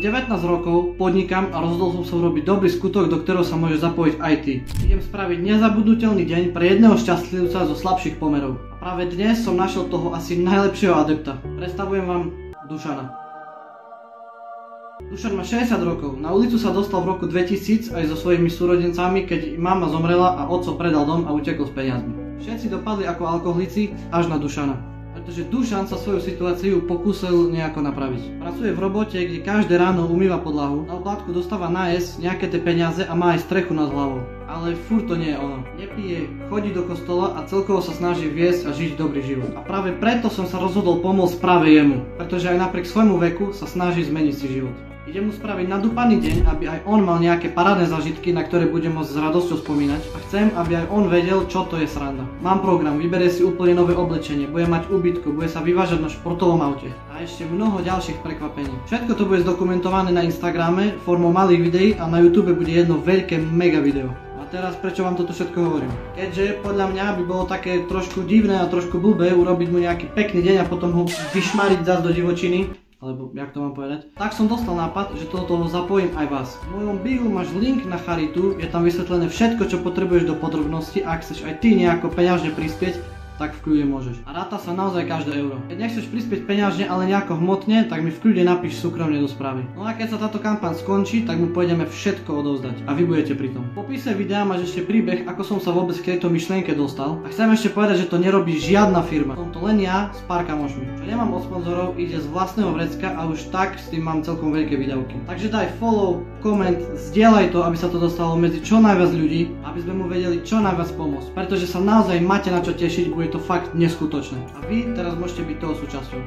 19 rokov, podnikám a rozhodol som sa urobiť dobrý skutok, do ktorého sa môže zapojiť aj ty. Idem spraviť nezabudnutelný deň pre jedného šťastlivca zo slabších pomerov. A práve dnes som našiel toho asi najlepšieho adepta. Predstavujem vám Dušana. Dušan má 60 rokov. Na ulicu sa dostal v roku 2000 aj so svojimi súrodencami, keď mama zomrela a otco predal dom a utekol s peniazmi. Všetci dopadli ako alkoholici až na Dušana. Pretože Dušan sa svoju situáciu pokúsil nejako napraviť. Pracuje v robote, kde každé ráno umýva podlahu, na oplátku dostáva na jesť nejaké tie peniaze a má aj strechu nad hlavou. Ale furt to nie je ono. Nepije, chodí do kostola a celkovo sa snaží viesť a žiť dobrý život. A práve preto som sa rozhodol pomôcť práve jemu. Pretože aj napriek svojmu veku sa snaží zmeniť si život. Idem mu spraviť nadúpaný deň, aby aj on mal nejaké parádne zážitky, na ktoré bude môcť s radosťou spomínať. A chcem, aby aj on vedel, čo to je sranda. Mám program, vyberie si úplne nové oblečenie, bude mať ubytko, bude sa vyvážať na športovom aute. A ešte mnoho ďalších prekvapení. Všetko to bude zdokumentované na Instagrame formou malých videí a na YouTube bude jedno veľké mega video. A teraz prečo vám toto všetko hovorím? Keďže podľa mňa by bolo také trošku divné a trošku blbé urobiť mu nejaký pekný deň a potom ho vyšmariť zás do divočiny, alebo jak to mám povedať, tak som dostal nápad, že toto zapojím aj vás. V mojom bio máš link na charitu, je tam vysvetlené všetko, čo potrebuješ do podrobnosti a ak chceš aj ty nejako peňažne prispieť, tak v kľude môžeš. A ráta sa naozaj každé euro. Keď nechceš prispieť peňažne, ale nejako hmotne, tak mi v kľude napíš súkromne do správy. No a keď sa táto kampaň skončí, tak mu pôjdeme všetko odovzdať a vy budete pri tom. V popise videa máš ešte príbeh, ako som sa vôbec k tejto myšlienke dostal. A chcem ešte povedať, že to nerobí žiadna firma. Som to len ja s pár kamošmi. Čo nemám od sponzorov, ide z vlastného vrecka a už tak s tým mám celkom veľké výdavky. Takže daj follow, koment, zdieľaj to, aby sa to dostalo medzi čo najviac ľudí, aby sme mu vedeli čo najviac pomôcť. Pretože sa naozaj máte na čo tešiť, bude to fakt neskutočné. A vy teraz môžete byť toho súčasťou.